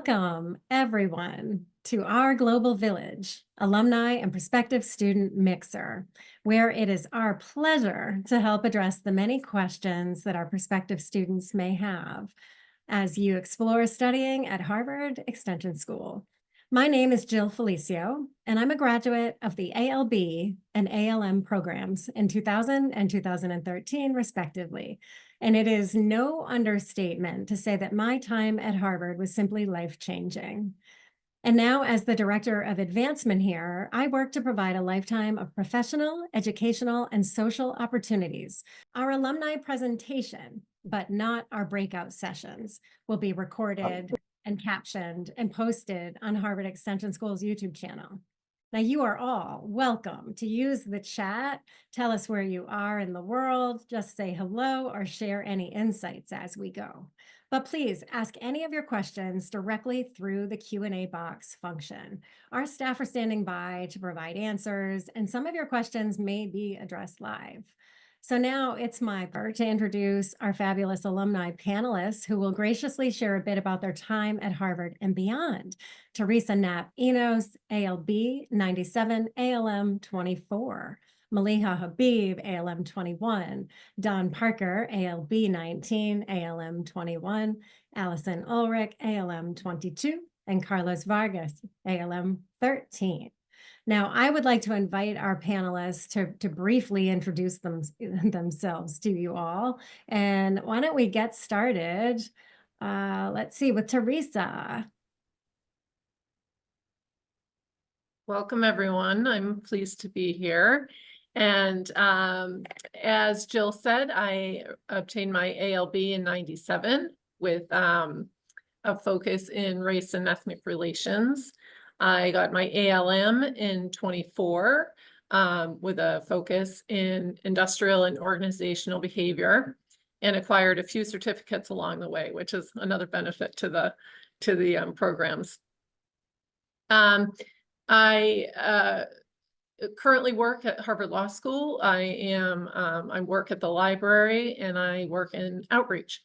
Welcome, everyone, to our Global Village, Alumni and Prospective Student Mixer, where it is our pleasure to help address the many questions that our prospective students may have as you explore studying at Harvard Extension School. My name is Jill Felicio, and I'm a graduate of the ALB and ALM programs in 2000 and 2013, respectively. And it is no understatement to say that my time at Harvard was simply life-changing. And now, as the Director of Advancement here, I work to provide a lifetime of professional, educational, and social opportunities. Our alumni presentation, but not our breakout sessions, will be recorded and captioned and posted on Harvard Extension School's YouTube channel. Now, you are all welcome to use the chat, tell us where you are in the world, just say hello or share any insights as we go. But please ask any of your questions directly through the Q&A box function. Our staff are standing by to provide answers, and some of your questions may be addressed live. So now it's my part to introduce our fabulous alumni panelists who will graciously share a bit about their time at Harvard and beyond. Teresa Knapp Enos, ALB 97, ALM 24. Maliha Habib, ALM 21. Don Parker, ALB 19, ALM 21. Allison Ulrich, ALM 22. And Carlos Vargas, ALM 13. Now, I would like to invite our panelists to briefly introduce themselves to you all. And why don't we get started? Let's see, with Teresa. Welcome, everyone. I'm pleased to be here. And as Jill said, I obtained my ALB in 97 with a focus in race and ethnic relations. I got my ALM in 24 with a focus in industrial and organizational behavior, and acquired a few certificates along the way, which is another benefit to the programs. I currently work at Harvard Law School. I work at the library, and I work in outreach.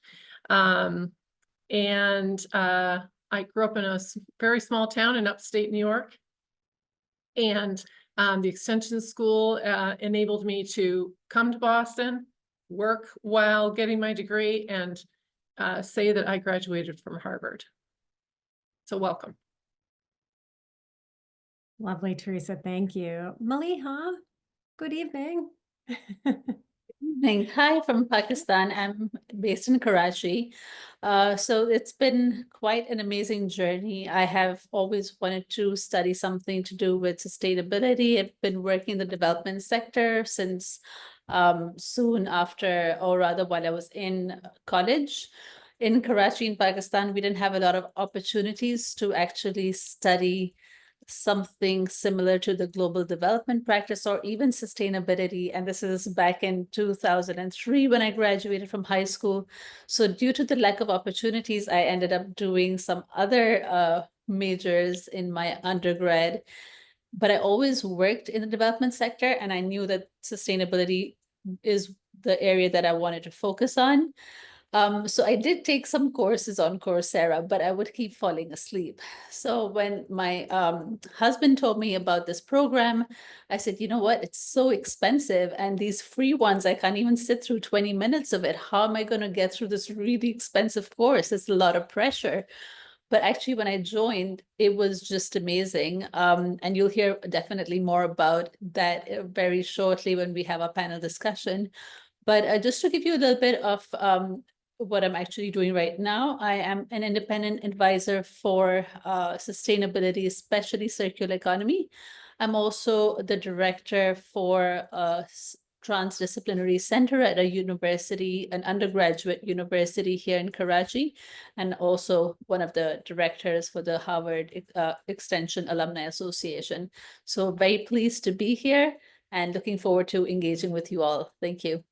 I grew up in a very small town in upstate New York, and the Extension School enabled me to come to Boston, work while getting my degree, and say that I graduated from Harvard. So welcome. Lovely, Teresa. Thank you. Maliha, good evening. Evening. Hi from Pakistan. I'm based in Karachi. So it's been quite an amazing journey. I have always wanted to study something to do with sustainability. I've been working in the development sector since soon after, or rather while I was in college. In Karachi, in Pakistan, we didn't have a lot of opportunities to actually study something similar to the global development practice or even sustainability. And this is back in 2003 when I graduated from high school. So due to the lack of opportunities, I ended up doing some other majors in my undergrad. But I always worked in the development sector, and I knew that sustainability is the area that I wanted to focus on. So I did take some courses on Coursera, but I would keep falling asleep. So when my husband told me about this program, I said, you know what, it's so expensive. And these free ones, I can't even sit through 20 minutes of it. How am I going to get through this really expensive course? It's a lot of pressure. But actually, when I joined, it was just amazing. And you'll hear definitely more about that very shortly when we have a panel discussion. But just to give you a little bit of what I'm actually doing right now, I am an independent advisor for sustainability, especially circular economy. I'm also the director for a transdisciplinary center at a university, an undergraduate university here in Karachi, and also one of the directors for the Harvard Extension Alumni Association. So very pleased to be here and looking forward to engaging with you all. Thank you.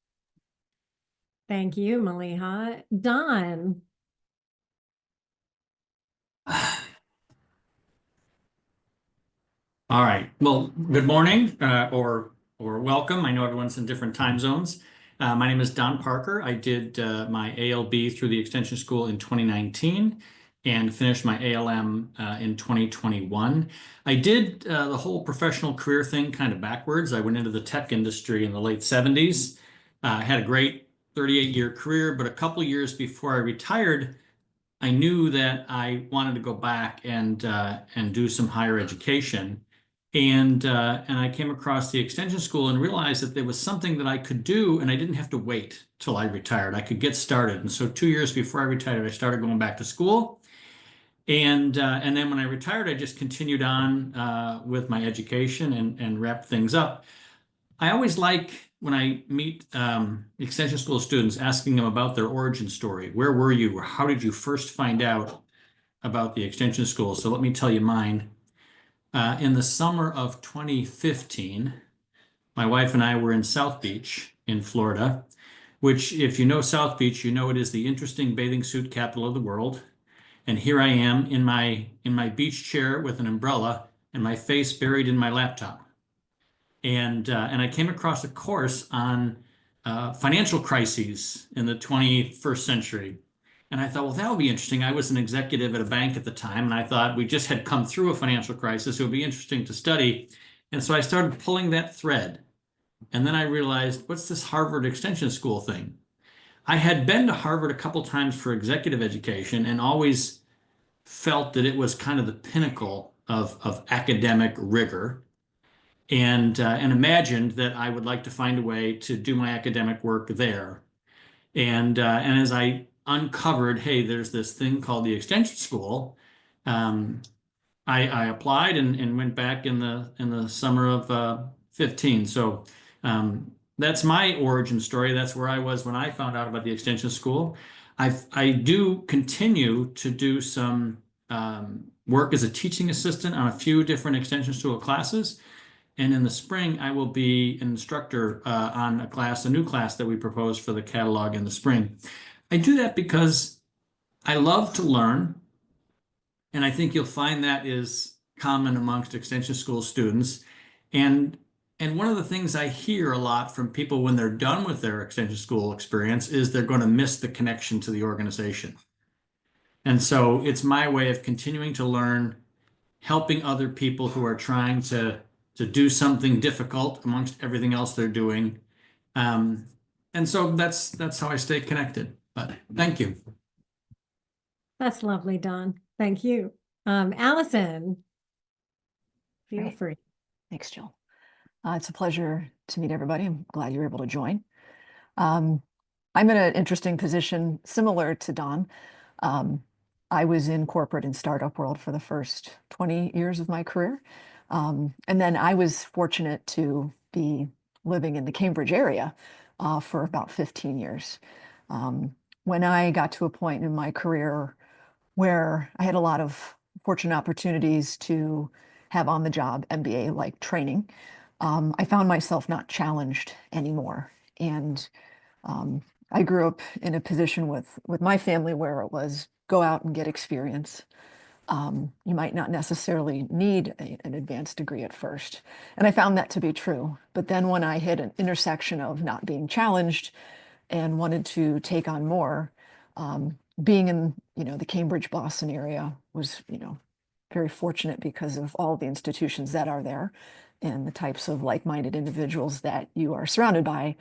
Thank you, Maliha. Don. All right. Well, good morning or welcome. I know everyone's in different time zones. My name is Don Parker. I did my ALB through the Extension School in 2019, and finished my ALM in 2021. I did the whole professional career thing kind of backwards. I went into the tech industry in the late 70s. I had a great 38-year career, but a couple years before I retired, I knew that I wanted to go back and do some higher education. And I came across the Extension School and realized that there was something that I could do, and I didn't have to wait till I retired. I could get started. And so 2 years before I retired, I started going back to school. And then when I retired, I just continued on with my education and wrapped things up. I always like when I meet Extension School students, asking them about their origin story. Where were you, or how did you first find out about the Extension School? So let me tell you mine. In the summer of 2015, my wife and I were in South Beach in Florida, which, if you know South Beach, you know it is the interesting bathing suit capital of the world. And here I am in my beach chair with an umbrella and my face buried in my laptop. And I came across a course on financial crises in the 21st century. And I thought, well, that would be interesting. I was an executive at a bank at the time, and I thought we just had come through a financial crisis. It would be interesting to study. And so I started pulling that thread. And then I realized, what's this Harvard Extension School thing? I had been to Harvard a couple times for executive education and always felt that it was kind of the pinnacle of academic rigor, and imagined that I would like to find a way to do my academic work there. And as I uncovered, hey, there's this thing called the Extension School, I applied and went back in the summer of 15. So that's my origin story. That's where I was when I found out about the Extension School. I do continue to do some work as a teaching assistant on a few different Extension School classes. And in the spring, I will be an instructor on a new class that we propose for the catalog in the spring. I do that because I love to learn, and I think you'll find that is common amongst Extension School students. And one of the things I hear a lot from people when they're done with their Extension School experience is they're going to miss the connection to the organization. And so it's my way of continuing to learn, helping other people who are trying to do something difficult amongst everything else they're doing. And so that's how I stay connected. But thank you. That's lovely, Don. Thank you. Allison, feel Great. free. Thanks, Jill. It's a pleasure to meet everybody. I'm glad you were able to join. I'm in an interesting position similar to Don. I was in corporate and startup world for the first 20 years of my career. And then I was fortunate to be living in the Cambridge area for about 15 years. When I got to a point in my career where I had a lot of fortunate opportunities to have on-the-job MBA-like training, I found myself not challenged anymore. And I grew up in a position with my family where it was go out and get experience. You might not necessarily need an advanced degree at first. And I found that to be true. But then when I hit an intersection of not being challenged and wanted to take on more, being in, the Cambridge, Boston area was, very fortunate because of all the institutions that are there and the types of like-minded individuals that you are surrounded by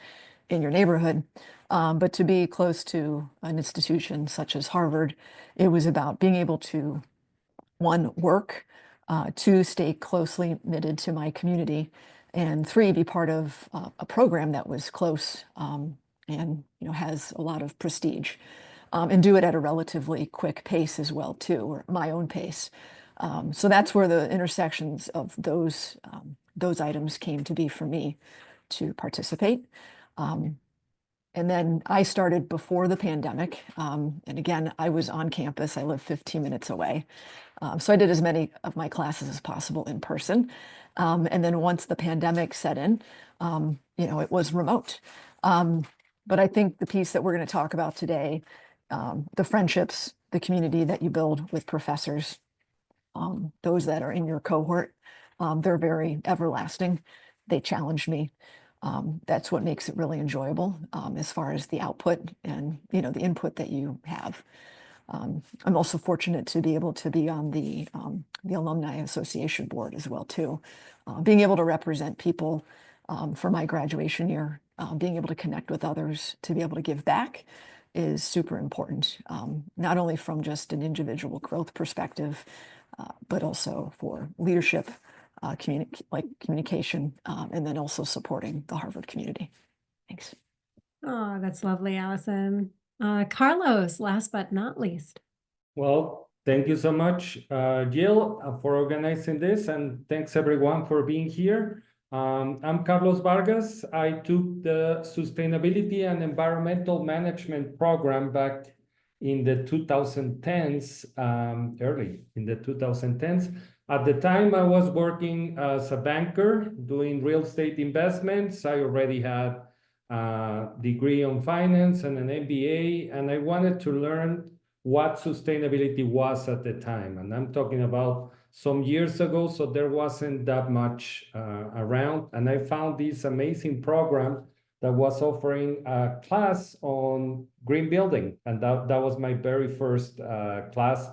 in your neighborhood. But to be close to an institution such as Harvard, it was about being able to, one, work, two, stay closely knitted to my community, and three, be part of a program that was close and has a lot of prestige, and do it at a relatively quick pace as well too, or my own pace. So that's where the intersections of those items came to be for me to participate. And then I started before the pandemic. And again, I was on campus. I live 15 minutes away. So I did as many of my classes as possible in person. And then once the pandemic set in, it was remote. But I think the piece that we're going to talk about today, the friendships, the community that you build with professors, those that are in your cohort, they're very everlasting. They challenge me. That's what makes it really enjoyable as far as the output and the input that you have. I'm also fortunate to be able to be on the Alumni Association board as well too. Being able to represent people for my graduation year, being able to connect with others, to be able to give back is super important, not only from just an individual growth perspective, but also for leadership, communication, and then also supporting the Harvard community. Thanks. Oh, that's lovely, Allison. Carlos, last but not least. Well, thank you so much, Jill, for organizing this, and thanks everyone for being here. I'm Carlos Vargas. I took the Sustainability and Environmental Management program back in the 2010s, early in the 2010s. At the time, I was working as a banker doing real estate investments. I already had a degree on finance and an MBA, and I wanted to learn what sustainability was at the time. And I'm talking about some years ago, so there wasn't that much around. And I found this amazing program that was offering a class on green building. And that was my very first class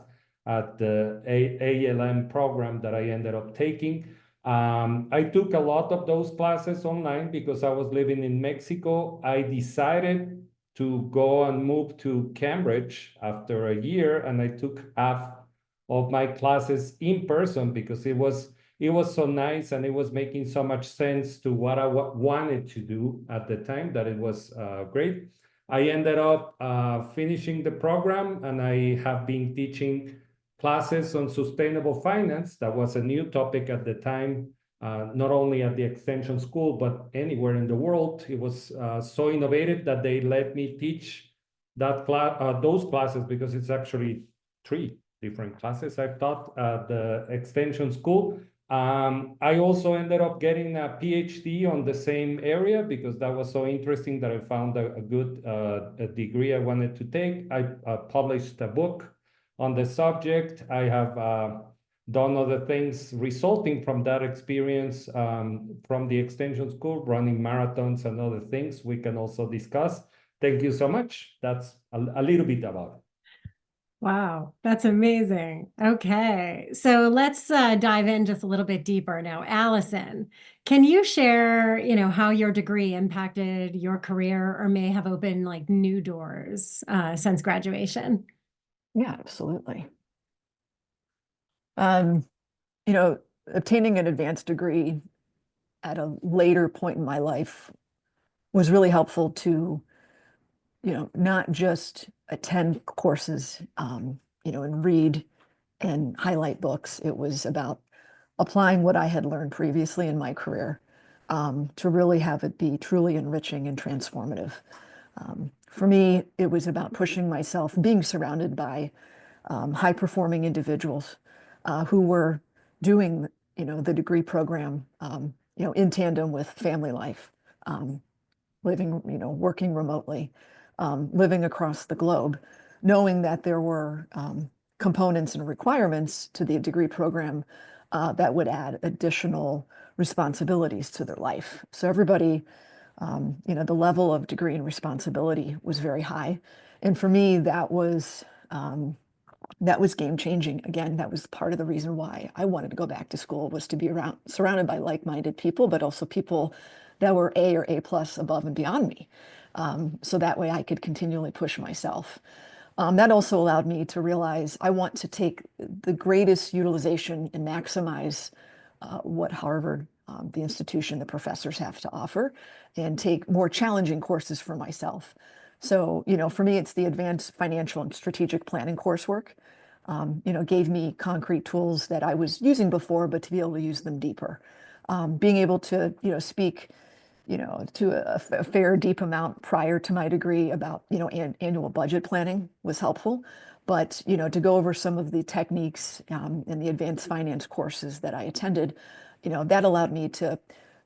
at the ALM program that I ended up taking. I took a lot of those classes online because I was living in Mexico. I decided to go and move to Cambridge after a year, and I took half of my classes in person because it was so nice and it was making so much sense to what I wanted to do at the time that it was great. I ended up finishing the program, and I have been teaching classes on sustainable finance. That was a new topic at the time, not only at the Extension School, but anywhere in the world. It was so innovative that they let me teach that those classes, because it's actually 3 different classes I've taught at the Extension School. I also ended up getting a PhD on the same area because that was so interesting that I found a good degree I wanted to take. I published a book on the subject. I have done other things resulting from that experience from the Extension School, running marathons and other things we can also discuss. Thank you so much. That's a little bit about it. Wow, that's amazing. Okay, so let's dive in just a little bit deeper now. Allison, can you share, how your degree impacted your career or may have opened like new doors since graduation? Yeah, absolutely. Obtaining an advanced degree at a later point in my life was really helpful to, not just attend courses, and read and highlight books. It was about applying what I had learned previously in my career to really have it be truly enriching and transformative. For me, it was about pushing myself, being surrounded by high-performing individuals who were doing, the degree program, in tandem with family life, living, working remotely, living across the globe, knowing that there were components and requirements to the degree program that would add additional responsibilities to their life. So everybody, the level of degree and responsibility was very high. And for me, that was game changing. Again, that was part of the reason why I wanted to go back to school, was to be surrounded by like-minded people, but also people that were A or A+ above and beyond me. So that way I could continually push myself. That also allowed me to realize I want to take the greatest utilization and maximize what Harvard, the institution, the professors have to offer, and take more challenging courses for myself. So, for me, it's the advanced financial and strategic planning coursework. Gave me concrete tools that I was using before, but to be able to use them deeper. Being able to, speak, to a fair, deep amount prior to my degree about, annual budget planning was helpful. But, to go over some of the techniques in the advanced finance courses that I attended, that allowed me to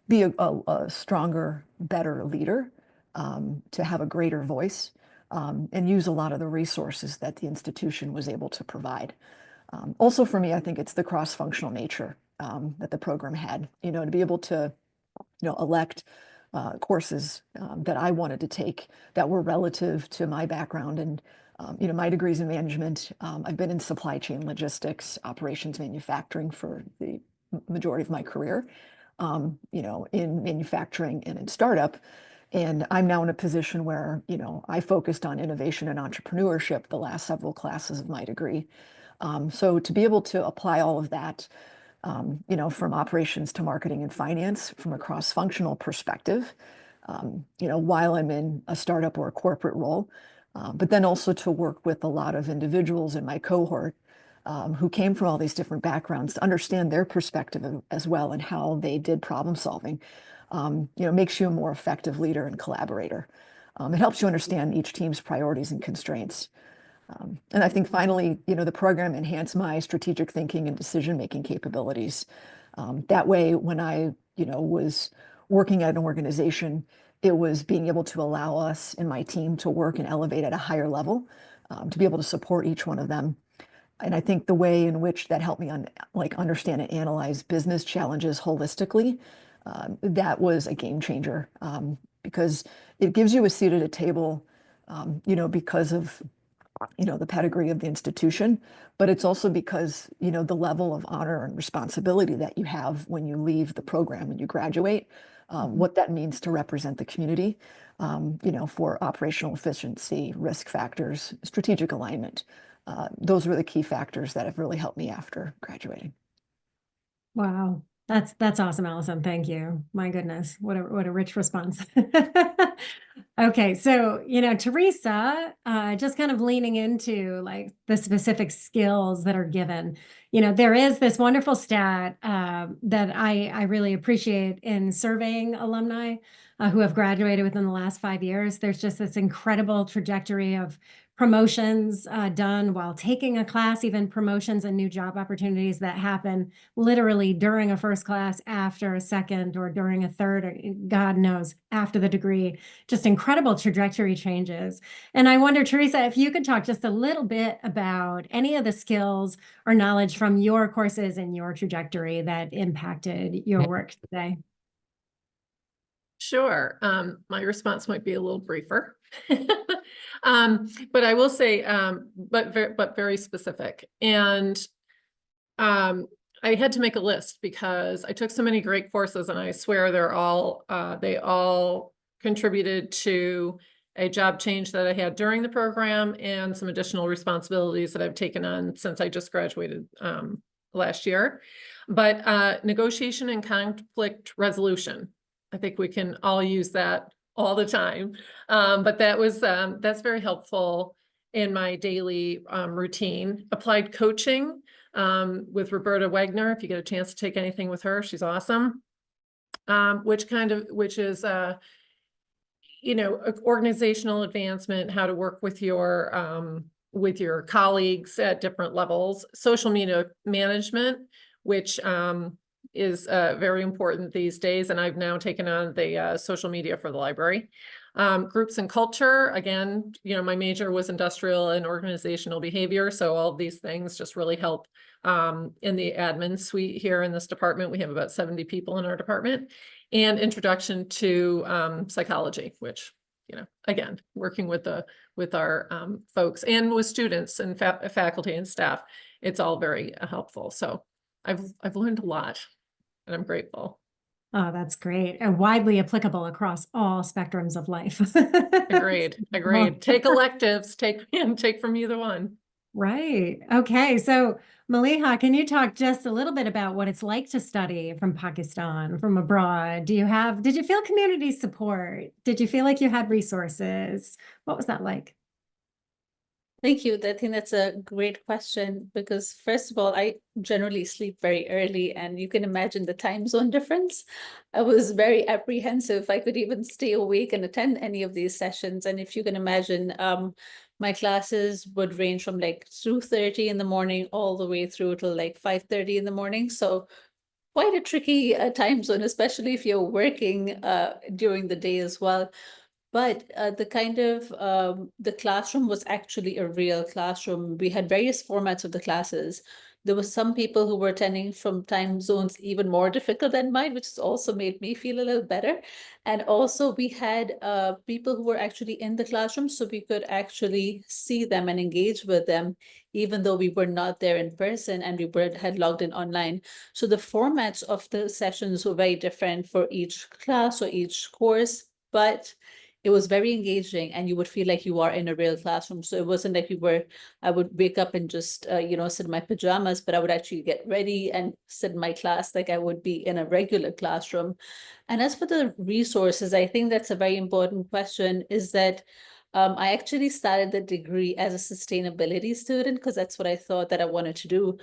be a stronger, better leader, to have a greater voice, and use a lot of the resources that the institution was able to provide. Also for me, I think it's the cross-functional nature that the program had, to be able to, elect courses that I wanted to take that were relative to my background and My degree's in management. I've been in supply chain logistics, operations, manufacturing for the majority of my career, in manufacturing and in startup. And I'm now in a position where, I focused on innovation and entrepreneurship the last several classes of my degree. So to be able to apply all of that, from operations to marketing and finance from a cross-functional perspective, while I'm in a startup or a corporate role, but then also to work with a lot of individuals in my cohort who came from all these different backgrounds to understand their perspective as well and how they did problem solving, makes you a more effective leader and collaborator. It helps you understand each team's priorities and constraints. And I think finally, the program enhanced my strategic thinking and decision-making capabilities. That way, when I, was working at an organization, it was being able to allow us and my team to work and elevate at a higher level, to be able to support each one of them. And I think the way in which that helped me understand and analyze business challenges holistically, that was a game changer, because it gives you a seat at a table, because of the pedigree of the institution, but it's also because, the level of honor and responsibility that you have when you leave the program and you graduate, what that means to represent the community, for operational efficiency, risk factors, strategic alignment. Those were the key factors that have really helped me after graduating. Wow. That's awesome, Allison. Thank you. My goodness, what a rich response. Okay, so Teresa, just kind of leaning into like the specific skills that are given. There is this wonderful stat that I really appreciate in surveying alumni who have graduated within the last 5 years. There's just this incredible trajectory of promotions done while taking a class, even promotions and new job opportunities that happen literally during a first class, after a second, or during a third, or God knows, after the degree. Just incredible trajectory changes. And I wonder, Teresa, if you could talk just a little bit about any of the skills or knowledge from your courses and your trajectory that impacted your work today. Sure. My response might be a little briefer. But I will say, but very specific. And I had to make a list because I took so many great courses, and I swear they all contributed to a job change that I had during the program and some additional responsibilities that I've taken on since I just graduated last year. But negotiation and conflict resolution, I think we can all use that all the time. But that's very helpful in my daily routine. Applied coaching with Roberta Wagner. If you get a chance to take anything with her, she's awesome. Which is organizational advancement, how to work with your colleagues at different levels. Social media management, which is very important these days. And I've now taken on the social media for the library. Groups and culture, again, my major was industrial and organizational behavior. So all of these things just really help in the admin suite here in this department. We have about 70 people in our department. And introduction to psychology, which, again, working with our folks and with students and faculty and staff, it's all very helpful. So I've learned a lot, and I'm grateful. Oh, that's great. And widely applicable across all spectrums of life. Agreed. Take electives, take from either one. Right. Okay. So Maliha, can you talk just a little bit about what it's like to study from Pakistan, from abroad? Did you feel community support? Did you feel like you had resources? What was that like? Thank you. I think that's a great question because, first of all, I generally sleep very early, and you can imagine the time zone difference. I was very apprehensive if I could even stay awake and attend any of these sessions. And if you can imagine, my classes would range from like 2:30 in the morning all the way through till like 5:30 in the morning. So quite a tricky time zone, especially if you're working during the day as well. But the classroom was actually a real classroom. We had various formats of the classes. There were some people who were attending from time zones even more difficult than mine, which has also made me feel a little better. And also we had people who were actually in the classroom, so we could actually see them and engage with them, even though we were not there in person and had logged in online. So the formats of the sessions were very different for each class or each course, but it was very engaging and you would feel like you are in a real classroom. So it wasn't like I would wake up and just, sit in my pajamas, but I would actually get ready and sit in my class like I would be in a regular classroom. And as for the resources, I think that's a very important question, is that I actually started the degree as a sustainability student because that's what I thought that I wanted to do.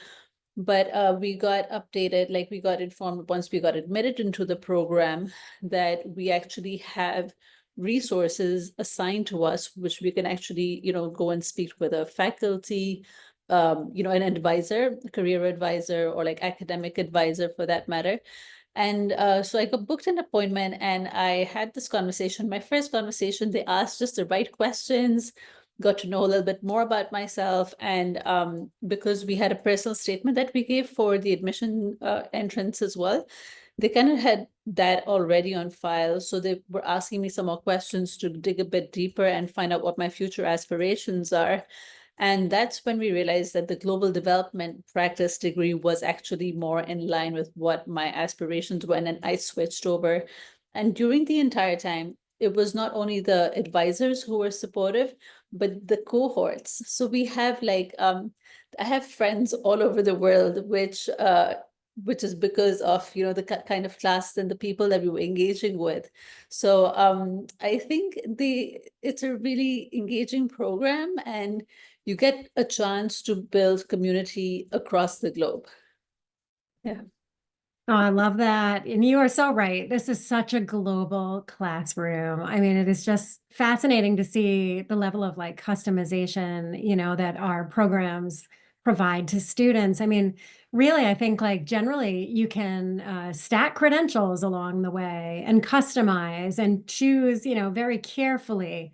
But we got updated, like we got informed once we got admitted into the program that we actually have resources assigned to us, which we can actually, go and speak with a faculty, an advisor, a career advisor, or like academic advisor for that matter. And so I got booked an appointment and I had this conversation. My first conversation, they asked just the right questions, got to know a little bit more about myself. And because we had a personal statement that we gave for the admission entrance as well, they kind of had that already on file. So they were asking me some more questions to dig a bit deeper and find out what my future aspirations are. And that's when we realized that the global development practice degree was actually more in line with what my aspirations were. And then I switched over. And during the entire time, it was not only the advisors who were supportive, but the cohorts. So we have I have friends all over the world, which is because of the kind of class and the people that we were engaging with. So I think it's a really engaging program, and you get a chance to build community across the globe. Yeah. Oh, I love that. And you are so right. This is such a global classroom. I mean, it is just fascinating to see the level of like customization, that our programs provide to students. I mean, really, I think like generally you can stack credentials along the way and customize and choose, very carefully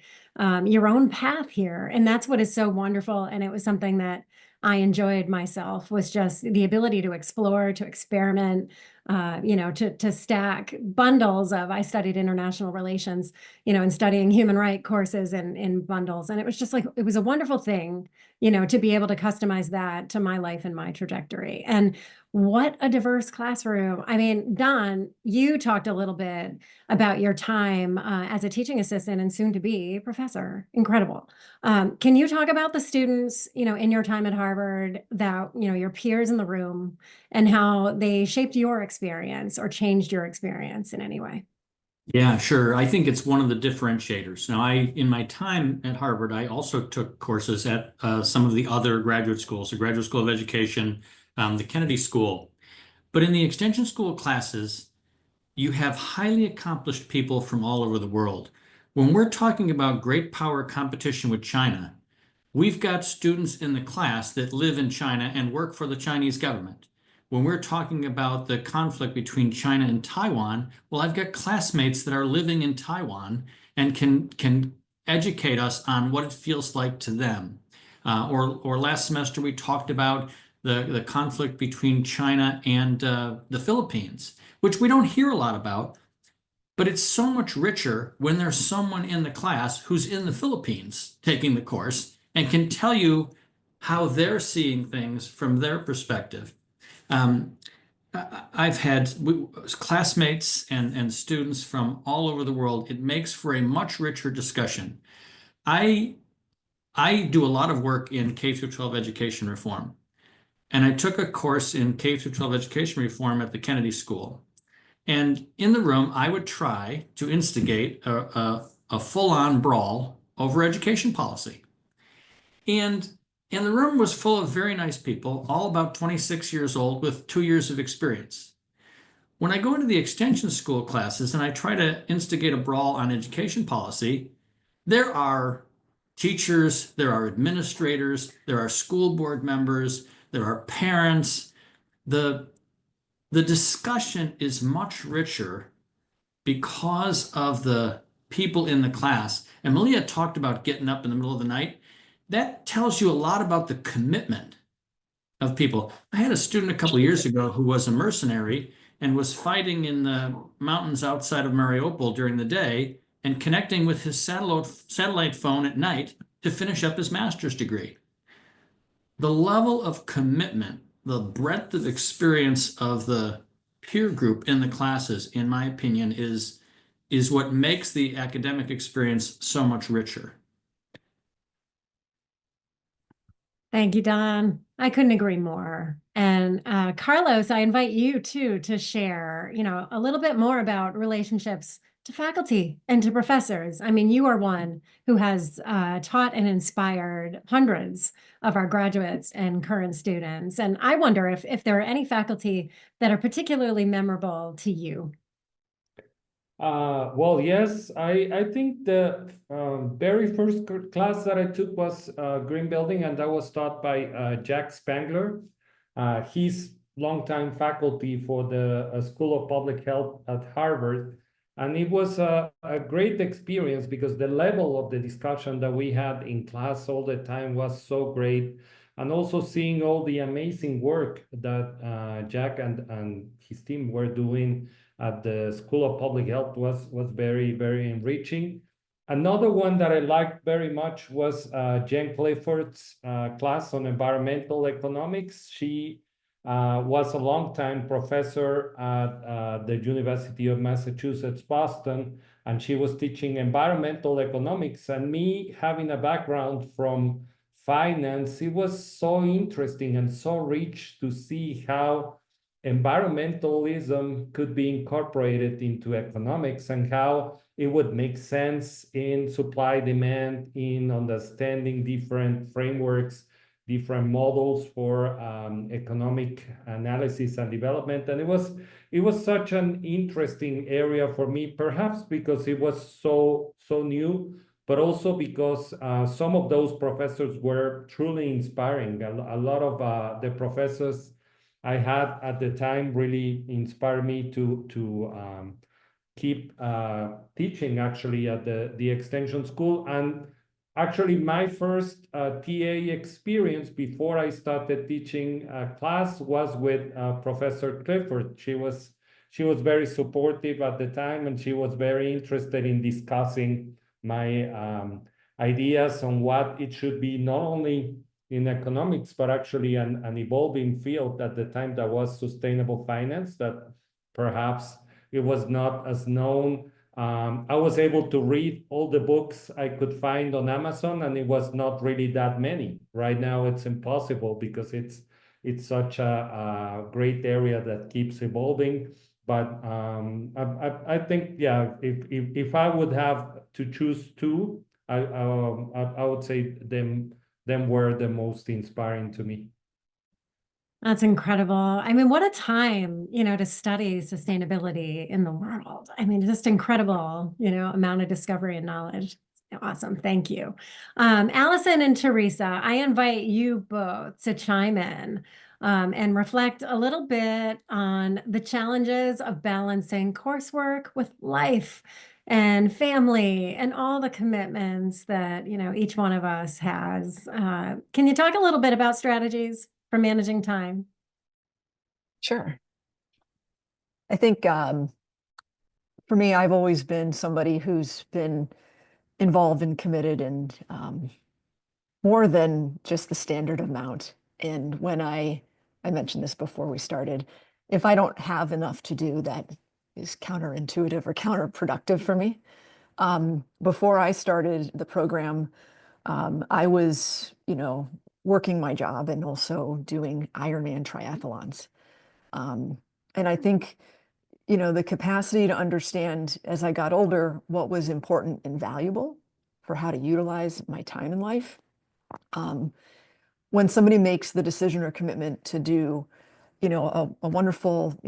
your own path here. And that's what is so wonderful. And it was something that I enjoyed myself, was just the ability to explore, to experiment, to stack bundles of, I studied international relations, and studying human rights courses in bundles. And it was just like, it was a wonderful thing, to be able to customize that to my life and my trajectory. And what a diverse classroom. I mean, Don, you talked a little bit about your time as a teaching assistant and soon to be professor. Incredible. Can you talk about the students, in your time at Harvard, that, your peers in the room, and how they shaped your experience or changed your experience in any way? Yeah, sure. I think it's one of the differentiators. Now, in my time at Harvard, I also took courses at some of the other graduate schools, the Graduate School of Education, the Kennedy School. But in the Extension School classes, you have highly accomplished people from all over the world. When we're talking about great power competition with China, we've got students in the class that live in China and work for the Chinese government. When we're talking about the conflict between China and Taiwan, well, I've got classmates that are living in Taiwan and can educate us on what it feels like to them. Or last semester we talked about the conflict between China and the Philippines, which we don't hear a lot about, but it's so much richer when there's someone in the class who's in the Philippines taking the course and can tell you how they're seeing things from their perspective. I've had classmates and students from all over the world. It makes for a much richer discussion. I do a lot of work in K through 12 education reform, and I took a course in K through 12 education reform at the Kennedy School. And in the room, I would try to instigate a full-on brawl over education policy. And the room was full of very nice people, all about 26 years old with 2 years of experience. When I go into the extension school classes and I try to instigate a brawl on education policy, there are teachers, there are administrators, there are school board members, there are parents. The discussion is much richer because of the people in the class. And Malia talked about getting up in the middle of the night. That tells you a lot about the commitment of people. I had a student a couple of years ago who was a mercenary and was fighting in the mountains outside of Mariupol during the day and connecting with his satellite phone at night to finish up his master's degree. The level of commitment, the breadth of experience of the peer group in the classes, in my opinion, is what makes the academic experience so much richer. Thank you, Don. I couldn't agree more. And Carlos, I invite you too to share, a little bit more about relationships to faculty and to professors. I mean, you are one who has taught and inspired hundreds of our graduates and current students. And I wonder if there are any faculty that are particularly memorable to you. Well, yes, I think the very first class that I took was Green Building, and that was taught by Jack Spangler. He's longtime faculty for the School of Public Health at Harvard. And it was a great experience because the level of the discussion that we had in class all the time was so great. And also seeing all the amazing work that Jack and his team were doing at the School of Public Health was very, very enriching. Another one that I liked very much was Jen Clifford's class on environmental economics. She was a longtime professor at the University of Massachusetts, Boston, and she was teaching environmental economics. And me having a background from finance, it was so interesting and so rich to see how environmentalism could be incorporated into economics and how it would make sense in supply demand, in understanding different frameworks, different models for economic analysis and development. And it was such an interesting area for me, perhaps because it was so new, but also because some of those professors were truly inspiring. A lot of the professors I had at the time really inspired me to keep teaching actually at the Extension School. And actually my first TA experience before I started teaching a class was with Professor Clifford. She was very supportive at the time, and she was very interested in discussing my ideas on what it should be, not only in economics, but actually an evolving field at the time that was sustainable finance, that perhaps it was not as known. I was able to read all the books I could find on Amazon, and it was not really that many. Right now, it's impossible because it's such a great area that keeps evolving. But I think, yeah, if I would have to choose two, I would say them were the most inspiring to me. That's incredible. I mean, what a time, to study sustainability in the world. I mean, just incredible, amount of discovery and knowledge. Awesome. Thank you. Allison and Teresa, I invite you both to chime in and reflect a little bit on the challenges of balancing coursework with life and family and all the commitments that, each one of us has. Can you talk a little bit about strategies for managing time? Sure. I think for me, I've always been somebody who's been involved and committed and more than just the standard amount. And when I mentioned this before we started, if I don't have enough to do, that is counterintuitive or counterproductive for me. Before I started the program, I was, working my job and also doing Ironman triathlons. And I think, the capacity to understand as I got older what was important and valuable for how to utilize my time in life. When somebody makes the decision or commitment to do, a wonderful,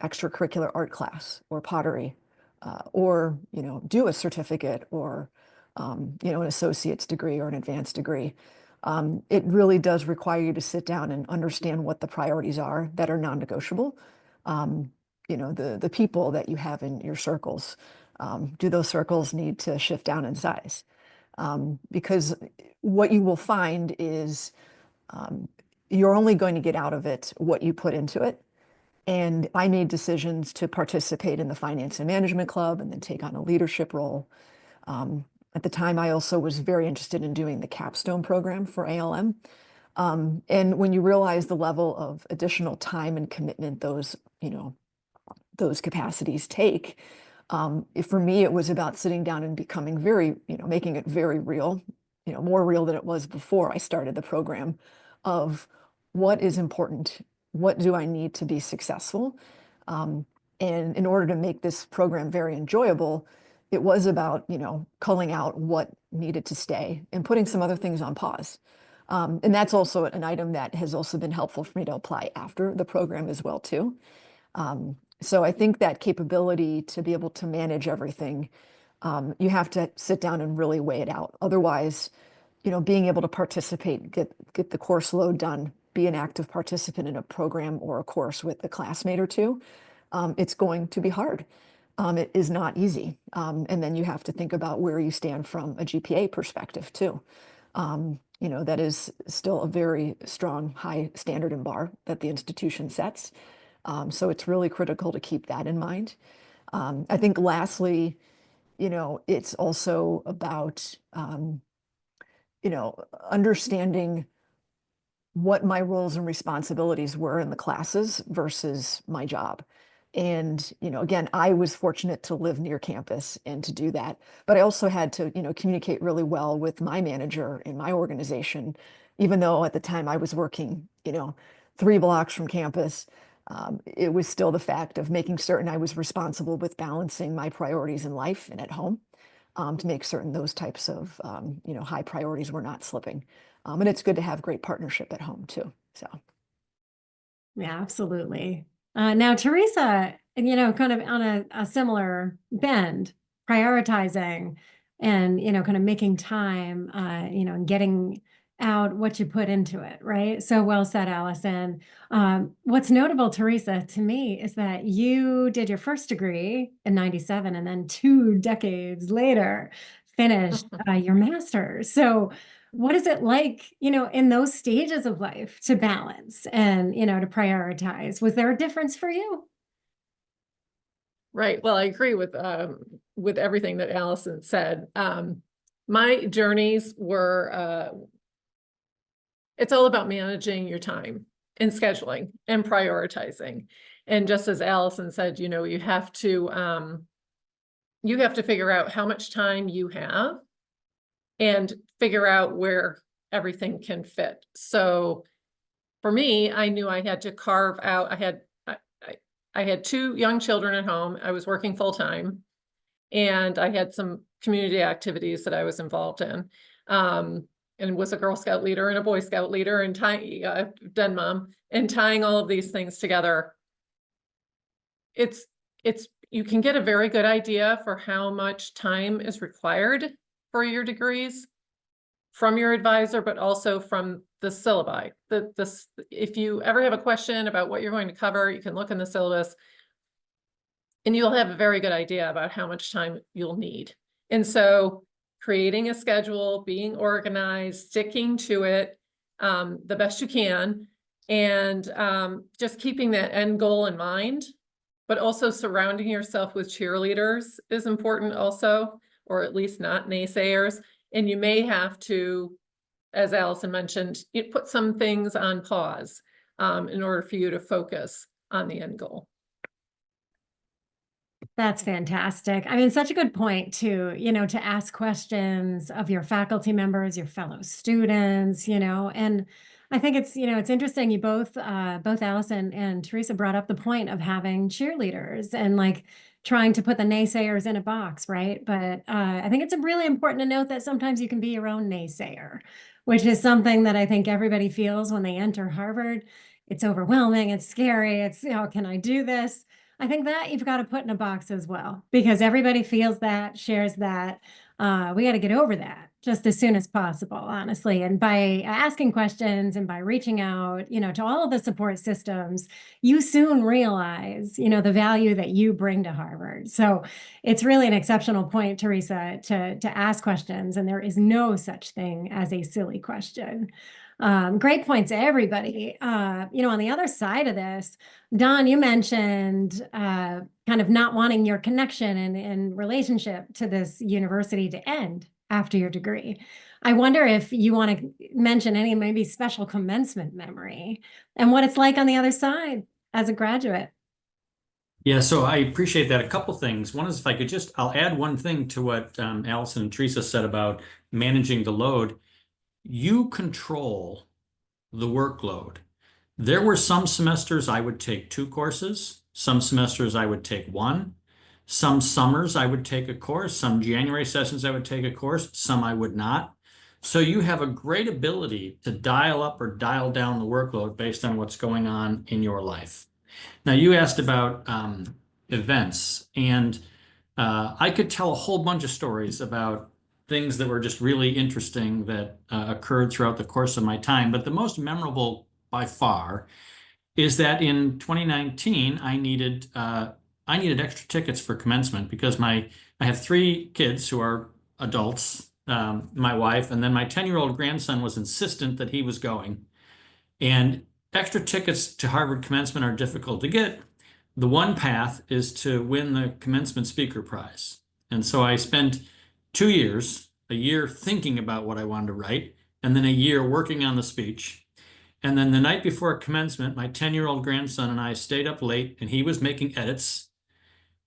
extracurricular art class or pottery, or, do a certificate or, an associate's degree or an advanced degree, it really does require you to sit down and understand what the priorities are that are non-negotiable. The people that you have in your circles, do those circles need to shift down in size? Because what you will find is you're only going to get out of it what you put into it. And I made decisions to participate in the Finance and Management Club and then take on a leadership role. At the time, I also was very interested in doing the capstone program for ALM. And when you realize the level of additional time and commitment those, those capacities take, for me, it was about sitting down and becoming very, making it very real, more real than it was before I started the program, of what is important, what do I need to be successful? And in order to make this program very enjoyable, it was about, culling out what needed to stay and putting some other things on pause. And that's also an item that has also been helpful for me to apply after the program as well, too. So I think that capability to be able to manage everything, you have to sit down and really weigh it out. Otherwise, being able to participate, get the course load done, be an active participant in a program or a course with a classmate or two, it's going to be hard. It is not easy. And then you have to think about where you stand from a GPA perspective too. That is still a very strong, high standard and bar that the institution sets. So it's really critical to keep that in mind. I think lastly, it's also about, understanding what my roles and responsibilities were in the classes versus my job. And, again, I was fortunate to live near campus and to do that, but I also had to, communicate really well with my manager in my organization, even though at the time I was working, 3 blocks from campus. It was still the fact of making certain I was responsible with balancing my priorities in life and at home, to make certain those types of, high priorities were not slipping. And it's good to have great partnership at home too. So. Yeah, absolutely. Now, Teresa, kind of on a similar bend, prioritizing and, kind of making time, and getting out what you put into it, right? So well said, Allison. What's notable, Teresa, to me is that you did your first degree in 97 and then 2 decades later finished your master's. So what is it like, in those stages of life to balance and, to prioritize? Was there a difference for you? Right. Well, I agree with everything that Allison said. My journeys were, it's all about managing your time and scheduling and prioritizing. And just as Allison said, you have to figure out how much time you have and figure out where everything can fit. So for me, I knew I had to carve out, I had 2 young children at home. I was working full time and I had some community activities that I was involved in. And was a Girl Scout leader and a Boy Scout leader and den mom, and tying all of these things together. You can get a very good idea for how much time is required for your degrees from your advisor, but also from the syllabi. If you ever have a question about what you're going to cover, you can look in the syllabus and you'll have a very good idea about how much time you'll need. And so creating a schedule, being organized, sticking to it the best you can, and just keeping that end goal in mind, but also surrounding yourself with cheerleaders is important also, or at least not naysayers. And you may have to, as Allison mentioned, you put some things on pause in order for you to focus on the end goal. That's fantastic. I mean, such a good point to, to ask questions of your faculty members, your fellow students, and I think it's, it's interesting. You both Allison and Teresa brought up the point of having cheerleaders and like trying to put the naysayers in a box, right? But I think it's really important to note that sometimes you can be your own naysayer, which is something that I think everybody feels when they enter Harvard. It's overwhelming. It's scary. It's, can I do this? I think that you've got to put in a box as well, because everybody feels that, shares that. We got to get over that just as soon as possible, honestly. And by asking questions and by reaching out, to all of the support systems, you soon realize, the value that you bring to Harvard. So it's really an exceptional point, Teresa, to ask questions. And there is no such thing as a silly question. Great points, everybody. On the other side of this, Don, you mentioned kind of not wanting your connection and relationship to this university to end after your degree. I wonder if you want to mention any maybe special commencement memory and what it's like on the other side as a graduate. Yeah, so I appreciate that. A couple things. One is if I could I'll add one thing to what Allison and Teresa said about managing the load. You control the workload. There were some semesters I would take 2 courses, some semesters I would take 1, some summers I would take a course, some January sessions I would take a course, some I would not. So you have a great ability to dial up or dial down the workload based on what's going on in your life. Now, you asked about events, and I could tell a whole bunch of stories about things that were just really interesting that occurred throughout the course of my time. But the most memorable by far is that in 2019, I needed extra tickets for commencement because I have 3 kids who are adults, my wife, and then my 10-year-old grandson was insistent that he was going. And extra tickets to Harvard commencement are difficult to get. The one path is to win the commencement speaker prize. And so I spent 2 years, a year thinking about what I wanted to write, and then a year working on the speech. And then the night before commencement, my 10-year-old grandson and I stayed up late, and he was making edits.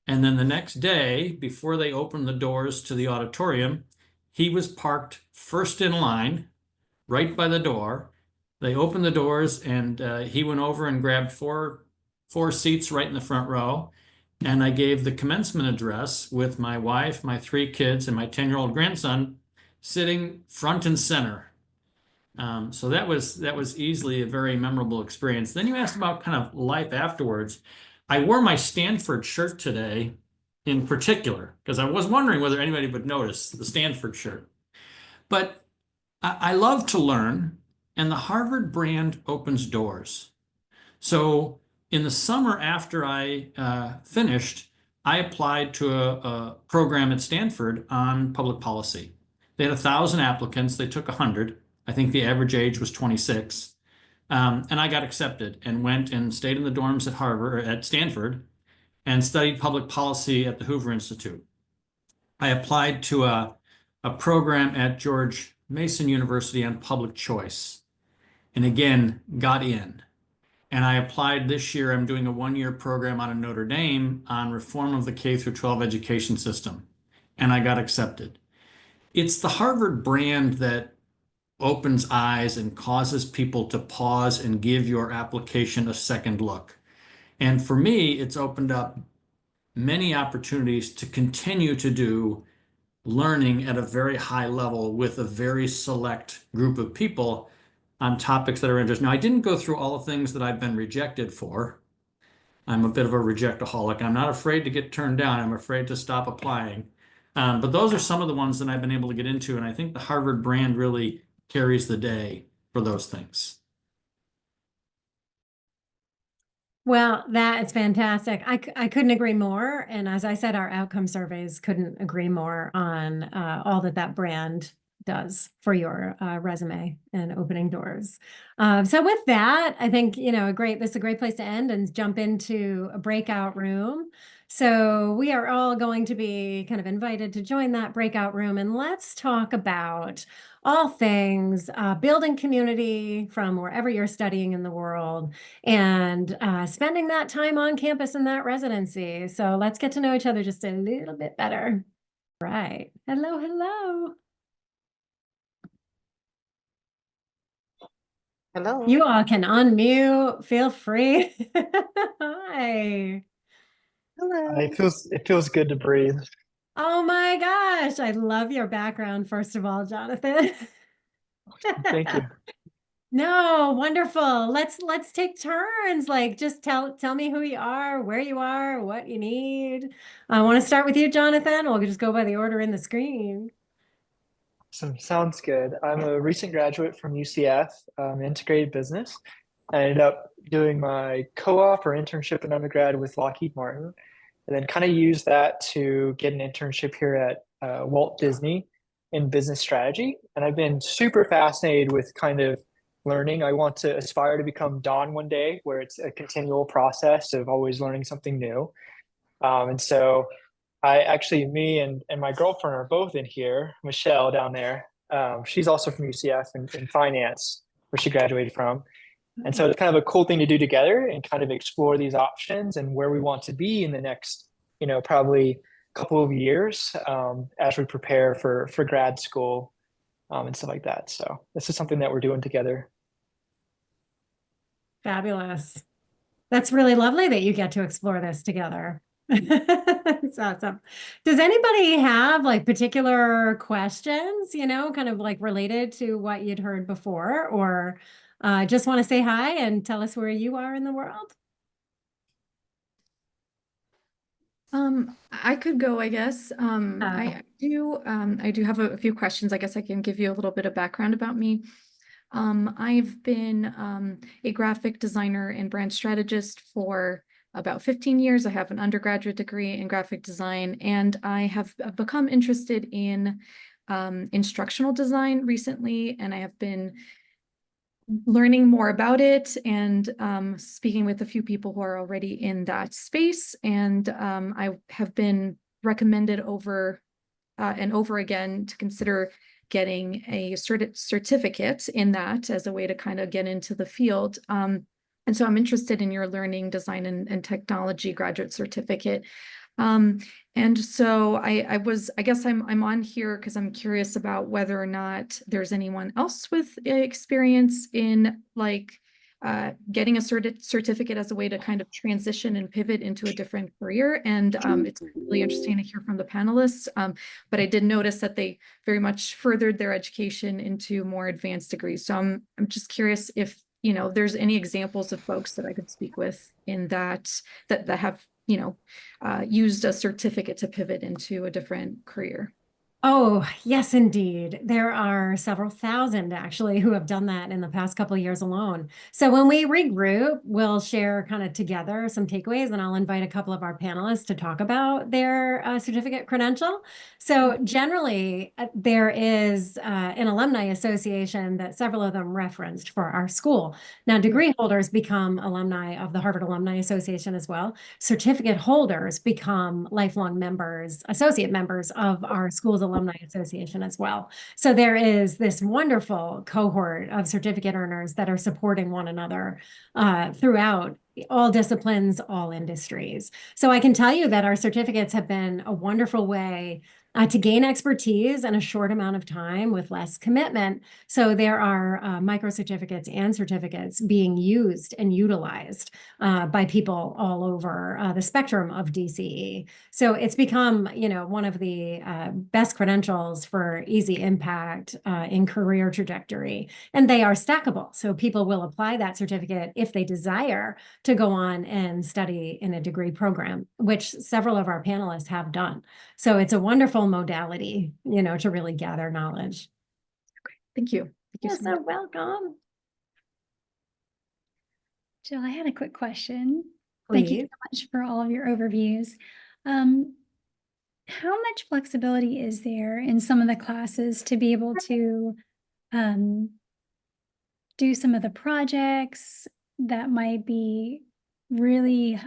And then the next day, before they opened the doors to the auditorium, he was parked first in line, right by the door. They opened the doors, and he went over and grabbed four seats right in the front row. And I gave the commencement address with my wife, my 3 kids, and my 10-year-old grandson sitting front and center. So that was easily a very memorable experience. Then you asked about kind of life afterwards. I wore my Stanford shirt today in particular because I was wondering whether anybody would notice the Stanford shirt. But I love to learn, and the Harvard brand opens doors. So in the summer after I finished, I applied to a program at Stanford on public policy. They had 1,000 applicants. They took 100. I think the average age was 26. And I got accepted and went and stayed in the dorms at Stanford and studied public policy at the Hoover Institute. I applied to a program at George Mason University on public choice, and again, got in. And I applied this year. I'm doing a 1-year program out of Notre Dame on reform of the K through 12 education system, and I got accepted. It's the Harvard brand that opens eyes and causes people to pause and give your application a second look. And for me, it's opened up many opportunities to continue to do learning at a very high level with a very select group of people on topics that are interesting. Now, I didn't go through all the things that I've been rejected for. I'm a bit of a rejectaholic. I'm not afraid to get turned down. I'm afraid to stop applying. But those are some of the ones that I've been able to get into. And I think the Harvard brand really carries the day for those things. Well, that is fantastic. I couldn't agree more. And as I said, our outcome surveys couldn't agree more on all that brand does for your resume and opening doors. So with that, I think, this is a great place to end and jump into a breakout room. So we are all going to be kind of invited to join that breakout room, and let's talk about all things building community from wherever you're studying in the world and spending that time on campus in that residency. So let's get to know each other just a little bit better. Right. Hello, hello. Hello. You all can unmute. Feel free. Hi. Hello. It feels good to breathe. Oh my gosh. I love your background, first of all, Jonathan. Thank you. No, wonderful. Let's take turns. Like, just tell me who you are, where you are, what you need. I want to start with you, Jonathan. We'll just go by the order in the screen. Sounds good. I'm a recent graduate from UCF, integrated business. I ended up doing my co-op or internship in undergrad with Lockheed Martin, and then kind of used that to get an internship here at Walt Disney in business strategy. And I've been super fascinated with kind of learning. I want to aspire to become Don one day, where it's a continual process of always learning something new. And so me and my girlfriend are both in here, Michelle down there. She's also from UCF in finance, where she graduated from. And so it's kind of a cool thing to do together and kind of explore these options and where we want to be in the next, probably couple of years, as we prepare for grad school, and stuff like that. So this is something that we're doing together. Fabulous. That's really lovely that you get to explore this together. It's awesome. Does anybody have like particular questions, kind of like related to what you'd heard before, or just want to say hi and tell us where you are in the world? I could go, I guess. I do have a few questions. I guess I can give you a little bit of background about me. I've been a graphic designer and brand strategist for about 15 years. I have an undergraduate degree in graphic design, and I have become interested in instructional design recently, and I have been learning more about it and speaking with a few people who are already in that space. And I have been recommended over and over again to consider getting a certificate in that as a way to kind of get into the field. And so I'm interested in your learning design and technology graduate certificate. And so I guess I'm on here because I'm curious about whether or not there's anyone else with experience in like getting a certificate as a way to kind of transition and pivot into a different career. And it's really interesting to hear from the panelists. But I did notice that they very much furthered their education into more advanced degrees. So I'm just curious if, there's any examples of folks that I could speak with in that have, used a certificate to pivot into a different career. Oh, yes, indeed. There are several thousand actually who have done that in the past couple of years alone. So when we regroup, we'll share kind of together some takeaways, and I'll invite a couple of our panelists to talk about their certificate credential. So generally, there is an alumni association that several of them referenced for our school. Now, degree holders become alumni of the Harvard Alumni Association as well. Certificate holders become lifelong members, associate members of our school's Alumni Association as well. So there is this wonderful cohort of certificate earners that are supporting one another throughout all disciplines, all industries. So I can tell you that our certificates have been a wonderful way to gain expertise in a short amount of time with less commitment. So there are micro certificates and certificates being used and utilized by people all over the spectrum of DCE. So it's become, one of the best credentials for easy impact in career trajectory. And they are stackable. So people will apply that certificate if they desire to go on and study in a degree program, which several of our panelists have done. So it's a wonderful modality, to really gather knowledge. Okay, thank you. Thank you You're so so much. welcome. Jill, I had a quick question. Thank you Please. so much for all of your overviews. How much flexibility is there in some of the classes to be able to do some of the projects that might be really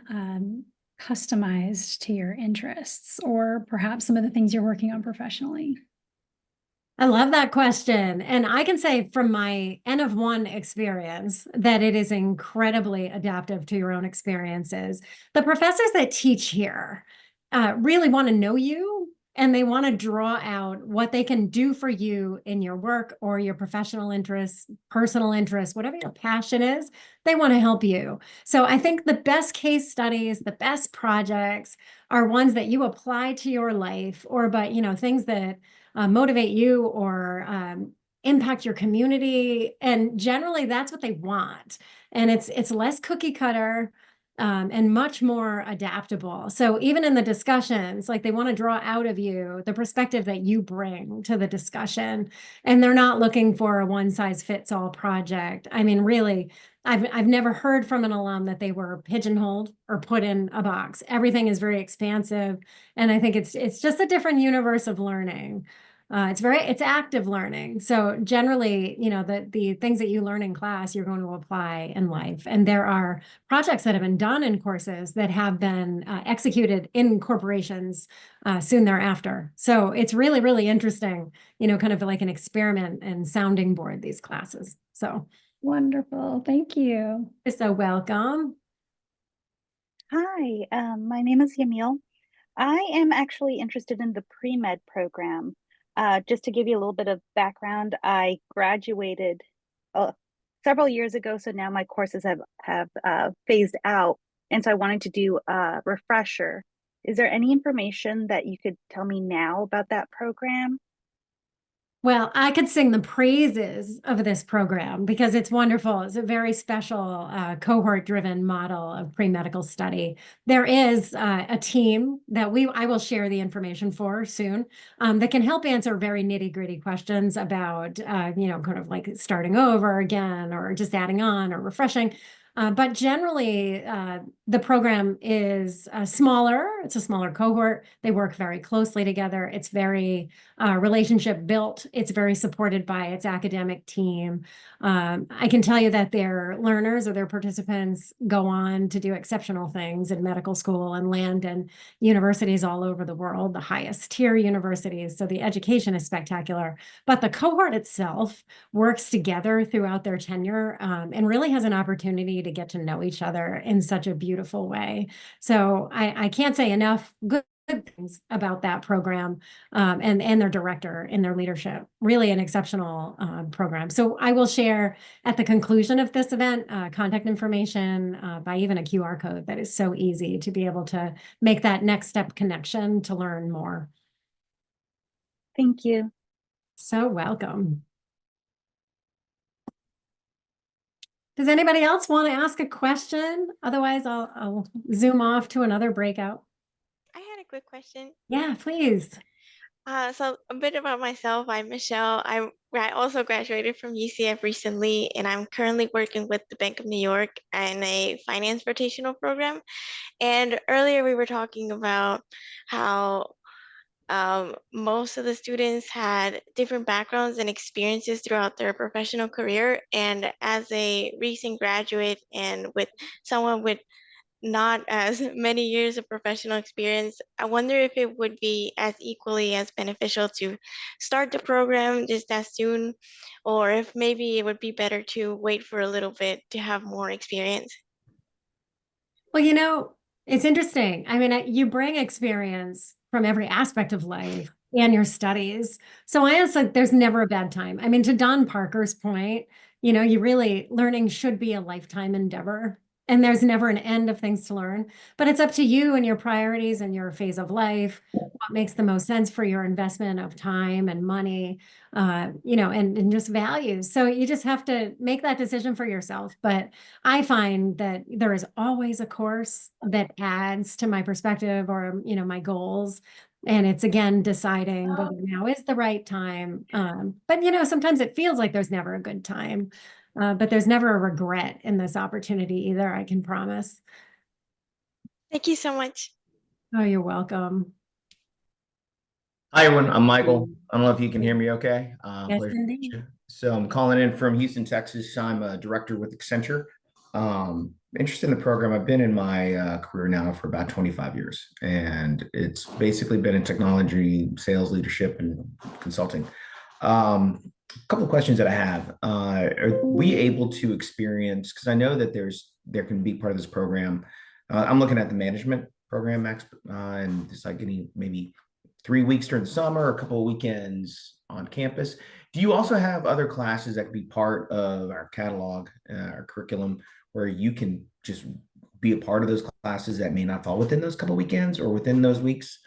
customized to your interests, or perhaps some of the things you're working on professionally? I love that question. And I can say from my N of one experience that it is incredibly adaptive to your own experiences. The professors that teach here really want to know you, and they want to draw out what they can do for you in your work or your professional interests, personal interests, whatever your passion is, they want to help you. So I think the best case studies, the best projects are ones that you apply to your life, or things that motivate you or impact your community. And generally that's what they want. And it's less cookie cutter and much more adaptable. So even in the discussions, like they want to draw out of you the perspective that you bring to the discussion. And they're not looking for a one size fits all project. I mean, really, I've never heard from an alum that they were pigeonholed or put in a box. Everything is very expansive. And I think it's just a different universe of learning. It's active learning. So generally, the things that you learn in class, you're going to apply in life. And there are projects that have been done in courses that have been executed in corporations soon thereafter. So it's really, really interesting, kind of like an experiment and sounding board, these classes. So Wonderful. Thank you. you're so welcome. Hi, my name is Yamil. I am actually interested in the pre-med program. Just to give you a little bit of background, I graduated several years ago, so now my courses have phased out, and so I wanted to do a refresher. Is there any information that you could tell me now about that program? Well, I could sing the praises of this program because it's wonderful. It's a very special cohort-driven model of pre-medical study. There is a team that I will share the information for soon that can help answer very nitty-gritty questions about, kind of like starting over again or just adding on or refreshing. But generally, the program is smaller. It's a smaller cohort. They work very closely together. It's very relationship built. It's very supported by its academic team. I can tell you that their learners or their participants go on to do exceptional things in medical school and land in universities all over the world, the highest tier universities. So the education is spectacular. But the cohort itself works together throughout their tenure and really has an opportunity to get to know each other in such a beautiful way. So I can't say enough good things about that program and their director and their leadership. Really an exceptional program. So I will share at the conclusion of this event contact information by even a QR code that is so easy to be able to make that next step connection to learn more. Thank you. So welcome. Does anybody else want to ask a question? Otherwise, I'll zoom off to another breakout. I had a quick question. Yeah, please. So a bit about myself. I'm Michelle. I also graduated from UCF recently, and I'm currently working with the Bank of New York in a finance rotational program. And earlier we were talking about how most of the students had different backgrounds and experiences throughout their professional career. And as a recent graduate and with someone with not as many years of professional experience, I wonder if it would be as equally as beneficial to start the program just as soon, or if maybe it would be better to wait for a little bit to have more experience. Well, it's interesting. I mean, you bring experience from every aspect of life and your studies. So I honestly, there's never a bad time. I mean, to Don Parker's point, learning should be a lifetime endeavor. And there's never an end of things to learn, but it's up to you and your priorities and your phase of life, what makes the most sense for your investment of time and money, and just values. So you just have to make that decision for yourself. But I find that there is always a course that adds to my perspective or, my goals. And it's again deciding whether now is the right time. But sometimes it feels like there's never a good time. But there's never a regret in this opportunity either, I can promise. Thank you so much. Oh, you're welcome. Hi, everyone. I'm Michael. I don't know if you can hear me okay. Yes, Pleasure to meet indeed. you. So I'm calling in from Houston, Texas. I'm a director with Accenture. Interested in the program. I've been in my career now for about 25 years, and it's basically been in technology, sales, leadership, and consulting. A couple of questions that I have. Are we able to experience, because I know that there can be part of this program. I'm looking at the management program, and it's like maybe 3 weeks during the summer, a couple of weekends on campus. Do you also have other classes that could be part of our catalog, our curriculum, where you can just be a part of those classes that may not fall within those couple of weekends or within those weeks?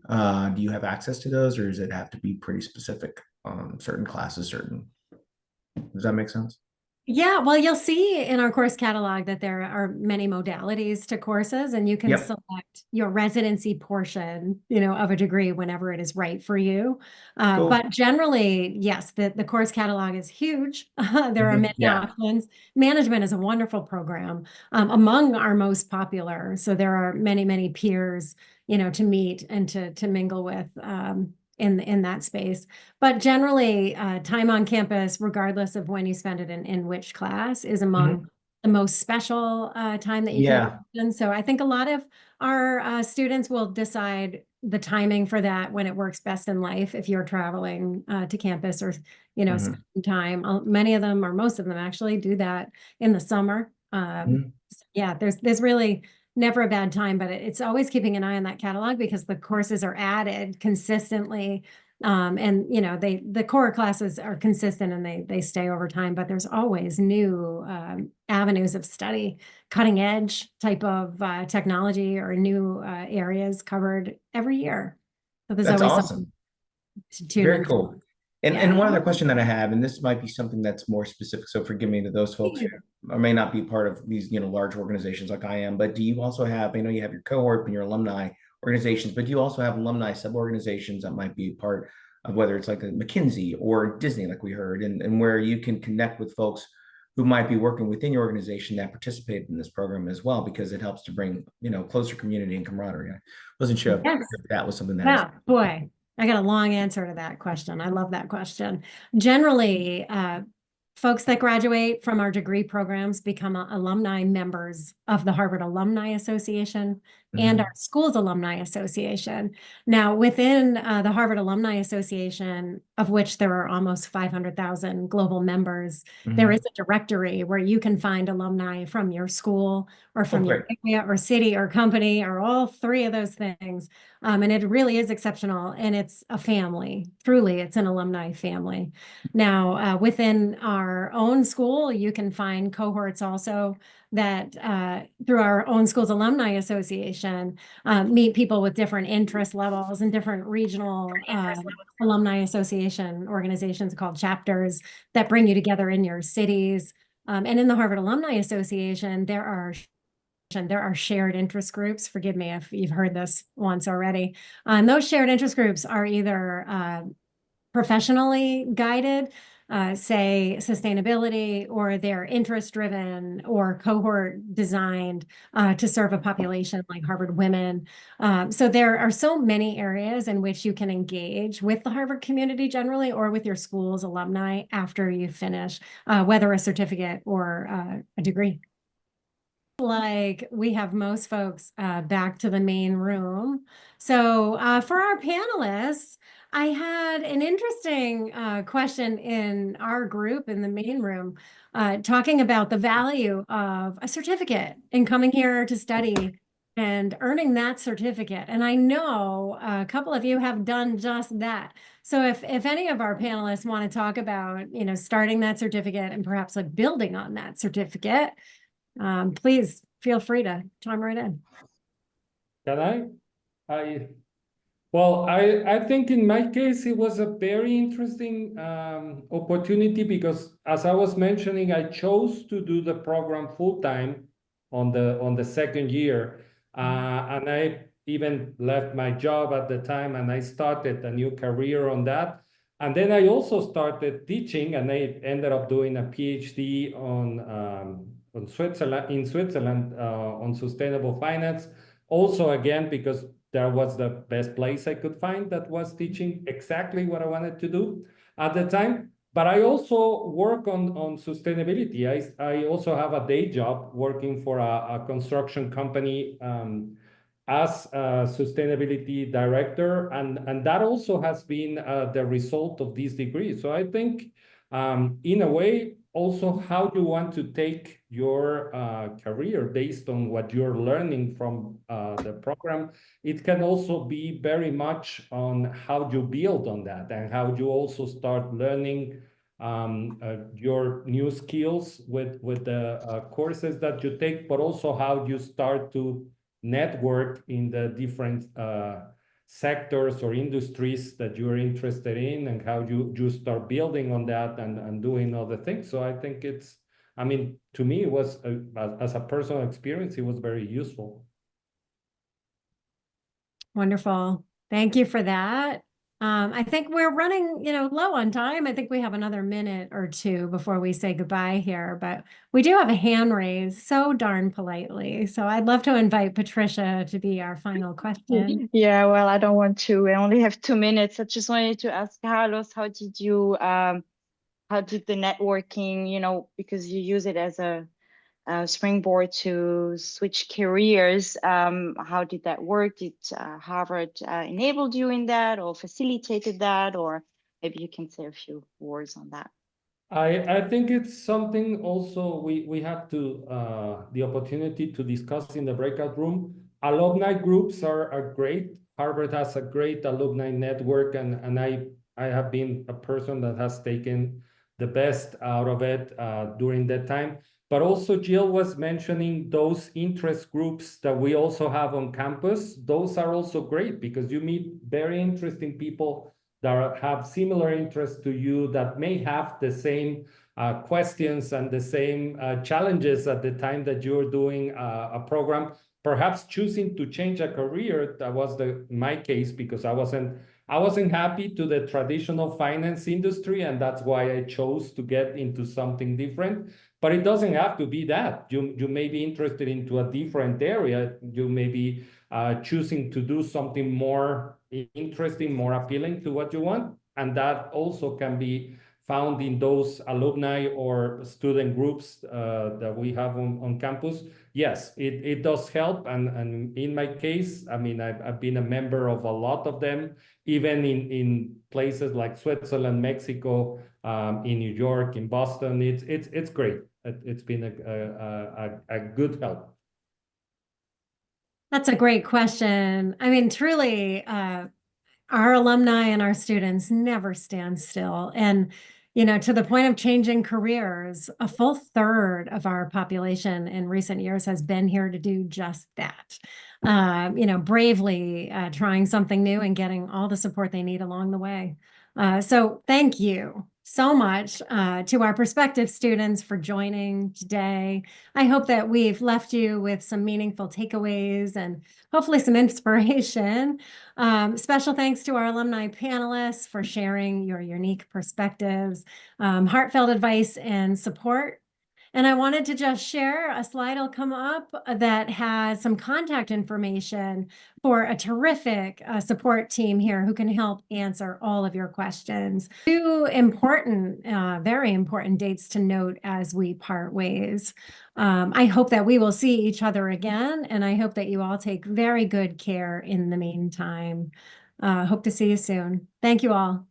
Do you have access to those, or does it have to be pretty specific on certain classes? Does that make sense? Yeah, well, you'll see in our course catalog that there are many modalities to courses, and you can Yep. select your residency portion, of a degree whenever it is right for you. Cool. But generally, yes, the course catalog is huge. There are many Yeah. options. Management is a wonderful program, among our most popular. So there are many, many peers, to meet and to mingle with. in that space. But generally, time on campus, regardless of when you spend it in which class, is among the most special time that you can spend. So I think a lot of our students will decide the timing for that when it works best in life. If you're traveling to campus or, spending time, many of them, or most of them actually, do that in the summer. Yeah, there's really never a bad time, but it's always keeping an eye on that catalog because the courses are added consistently. And the core classes are consistent and they stay over time, but there's always new avenues of study, cutting edge type of technology or new areas covered every year. So there's That's always awesome. something to tune Very in cool. for. And one other question that I have, and this might be something that's more specific, so forgive me to those folks who may not be part of these, large organizations like I am, but do you also have, you have your cohort and your alumni organizations, but do you also have alumni sub-organizations that might be part of whether it's like a McKinsey or Disney, like we heard, and where you can connect with folks who might be working within your organization that participate in this program as well, because it helps to bring, closer community and camaraderie. I wasn't sure if that was something that Yeah, boy, I got a long answer to that question. I love that question. Generally, folks that graduate from our degree programs become alumni members of the Harvard Alumni Association and our school's alumni association. Now, within the Harvard Alumni Association, of which there are almost 500,000 global members, there is a directory where you can find alumni from your school or from your area or city or company or all three of those things. And it really is exceptional. And it's a family. Truly, it's an alumni family. Now, within our own school, you can find cohorts also that through our own school's alumni association, meet people with different interest levels and different regional alumni association organizations called chapters that bring you together in your cities. And in the Harvard Alumni Association, there are shared interest groups. Forgive me if you've heard this once already. And those shared interest groups are either professionally guided, say sustainability, or they're interest driven or cohort designed to serve a population like Harvard women. So there are so many areas in which you can engage with the Harvard community generally or with your school's alumni after you finish, whether a certificate or a degree. Like we have most folks back to the main room. So for our panelists, I had an interesting question in our group in the main room, talking about the value of a certificate in coming here to study and earning that certificate. And I know a couple of you have done just that. So if any of our panelists want to talk about, starting that certificate and perhaps like building on that certificate, please feel free to chime right in. Can Well, I think in my case, it was a very interesting opportunity because, as I was mentioning, I chose to do the program full time on the second year, and I even left my job at the time, and I started a new career on that. And then I also started teaching, and I ended up doing a PhD on Switzerland on sustainable finance. Also, again, because that was the best place I could find that was teaching exactly what I wanted to do at the time. But I also work on sustainability. I also have a day job working for a construction company as a sustainability director. And that also has been the result of this degree. So I think in a way, also how you want to take your career based on what you're learning from the program. It can also be very much on how you build on that and how you also start learning your new skills with the courses that you take, but also how you start to network in the different sectors or industries that you're interested in, and how you start building on that and doing other things. So I think to me, it was, as a personal experience, it was very useful. Wonderful. Thank you for that. I think we're running, low on time. I think we have another minute or two before we say goodbye here, but we do have a hand raised so darn politely. So I'd love to invite Patricia to be our final question. Yeah, well, I don't want to. I only have 2 minutes. I just wanted to ask Carlos, how did the networking, because you use it as a springboard to switch careers. How did that work? Did Harvard enabled you in that or facilitated that? Or maybe you can say a few words on that. I think it's something also we have to the opportunity to discuss in the breakout room. Alumni groups are great. Harvard has a great alumni network, and I have been a person that has taken the best out of it during that time. But also Jill was mentioning those interest groups that we also have on campus. Those are also great because you meet very interesting people that have similar interests to you, that may have the same questions and the same challenges at the time that you're doing a program, perhaps choosing to change a career. That was my case, because I wasn't happy to the traditional finance industry, and that's why I chose to get into something different. But it doesn't have to be that. You may be interested into a different area. You may be choosing to do something more interesting, more appealing to what you want. And that also can be found in those alumni or student groups that we have on campus. Yes, it does help. And in my case, I mean, I've been a member of a lot of them, even in places like Switzerland, Mexico, in New York, in Boston. It's great. It's been a good help. That's a great question. I mean, truly, our alumni and our students never stand still. And, to the point of changing careers, a full third of our population in recent years has been here to do just that. Bravely trying something new and getting all the support they need along the way. So thank you so much to our prospective students for joining today. I hope that we've left you with some meaningful takeaways and hopefully some inspiration. Special thanks to our alumni panelists for sharing your unique perspectives, heartfelt advice and support. And I wanted to just share a slide will come up that has some contact information for a terrific support team here who can help answer all of your questions. Two important, very important dates to note as we part ways. I hope that we will see each other again, and I hope that you all take very good care in the meantime. Hope to see you soon. Thank you all.